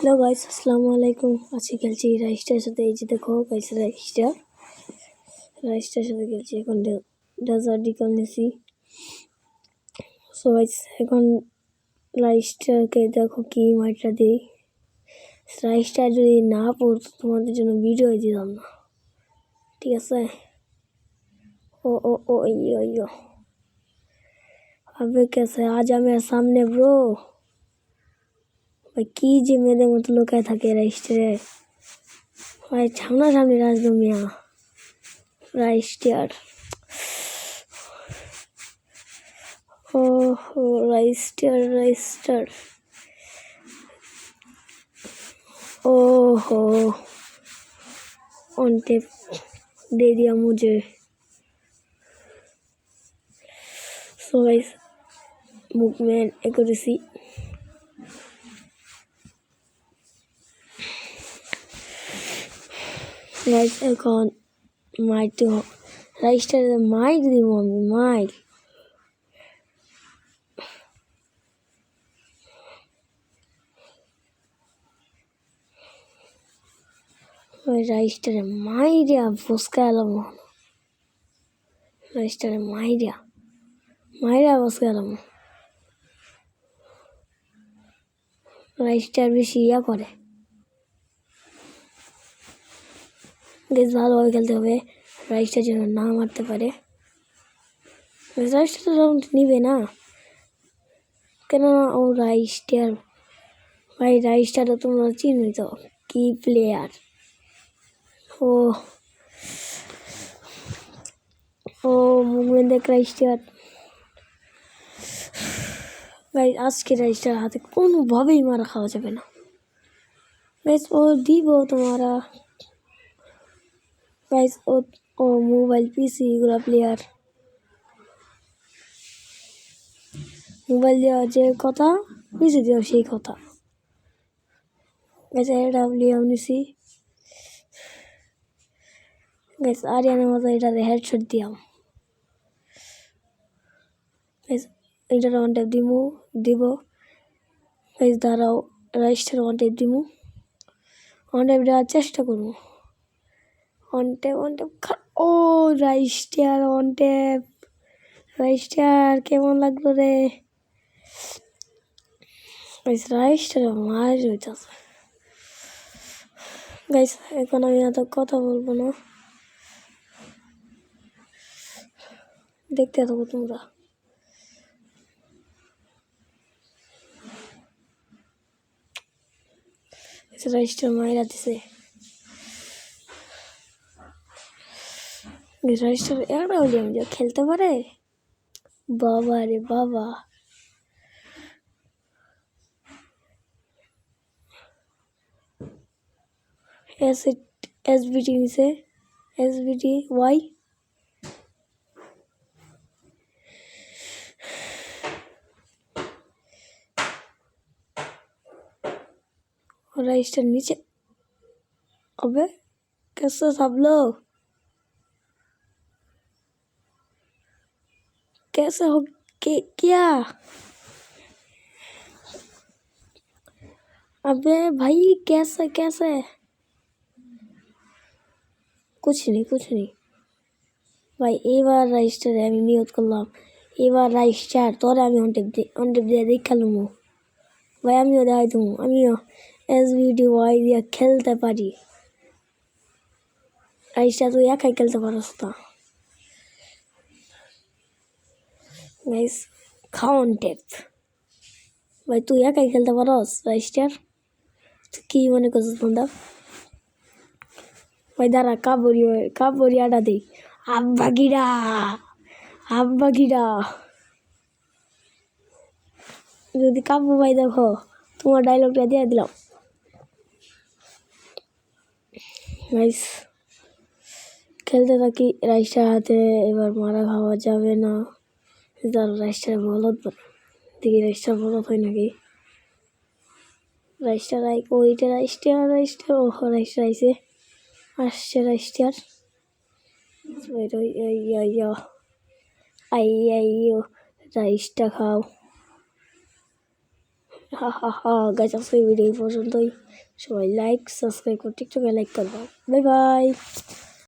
Hello guys, अस्सलाम वालेकुम। আজকে খেলছি রাইস্টার সাথে। এই যে দেখো গাইস, রাইস্টার সাথে খেলছি। এখন ডেজার্ট ইকল নিছি। সো গাইস, এখন রাইস্টারকে দেখো কি মাইটটা দিই। রাইস্টার যদি না পড়তো তোমাদের জন্য ভিডিও দিতাম না, ঠিক আছে? ও ও ও ইयो ইयो अबे कैसे आजा मेरे सामने ब्रो। ভাই কি যে মেয়েদের মতো লোকায় থাকে রাইস্টারে। ভাই সামনাসামনি রাজদম মিয়া রাইস্টার। ओहो राइस्टर ओहो ऑन टेप दे दिया मुझे। So guys, movement accuracy guys. এখন মাইট রাইস্টার মাইট দিব আমি মাইট। রাইস্টারে মাইরিয়া ফসকা এলাম। রাইস্টারে মাইরিয়া ফসকা এলাম। রাইস্টার বেশি ইয়া করে। বেশ ভালোভাবে খেলতে হবে, রাইস্টার যেন না মারতে পারে। রাইস্টার তো রাউন্ড নিবে না, কেননা ও রাইস্টার। ভাই রাইস্টারও তোমরা চিনোই তো, কি প্লেয়ার। ও ও মুভমেন্ট দেখ রাইস্টার। ভাই আজকে রাইস্টার হাতে কোনোভাবেই মারা খাওয়া যাবে না। গাইস ও দিব তোমারা। গাইস ও মোবাইল পিসি এগুলো প্লেয়ার। মোবাইল দেওয়া যে কথা, পিসি দেওয়া সেই কথা। গাইস এটা লিয়াও নিছি। গাইস আরিয়ানের মতো এটাতে হেডশট দিয়াম। গাইস এটার ওয়ান ট্যাপ দিব। গাইস দাঁড়াও, রাইস্টার ওয়ান ট্যাপ দিব। ওয়ান ট্যাপ দেওয়ার চেষ্টা করবো। ওয়ান ট্যাপ ও রাইস্টার ওয়ান ট্যাপ। রাইস্টার কেমন লাগলো রে? গাইস রাইস্টার মার হইতাছে। গাইস এখন আমি এত কথা বলবো না, দেখতে থাকো তোমরা। রাইস্টার মাইরা দিছে। রাইস্টার একটা উলিয়াম যে খেলতে পারে, বাবা রে বাবা। এসবিটি নিছে, এসবিটি ওয়াই। राइस्टर नीचे। अबे कैसे सब लोग, कैसे हो क्या? अबे भाई कैसे कैसे? कुछ नहीं भाई। এবার রাইস্টার আমি নিয়ত করলাম, এবার রাইস্টার তোরে আমি অন টেপ দিয়ে দেখা লুমু। ভাই আমিও দেখাই দেবো, আমিও এসবিডি ওয়াই দিয়ে খেলতে পারি। রাইস্টার তুই একাই খেলতে পারস না। গাইস খাওন টেপ। ভাই তুই একাই খেলতে পারস রাইস্টার? তুই কি মনে করছিস বন্ধা? ভাই দাঁড়া, কাবরিয়াটা দিই। আব্বাগিরা যদি কাব্য ভাই দেখো, তোমার ডায়লগটা দিয়ে দিলাম। গাইস খেলতে থাকি। রাইস্টার হাতে এবার মারা খাওয়া যাবে না। রাইস্টার বলদ, দেখি রাইস্টার বলদ হয় নাকি। রাইস্টার ওইটা রাইস্টার ওহো রাইস্টার আসছে রাইস্টার। আইয়ো রাইস্টার খাও। হা হা হা গাইস, আজকের ভিডিও এই পর্যন্তই। সবাই লাইক সাবস্ক্রাইব করে টিকটকে লাইক করবা। Bye bye.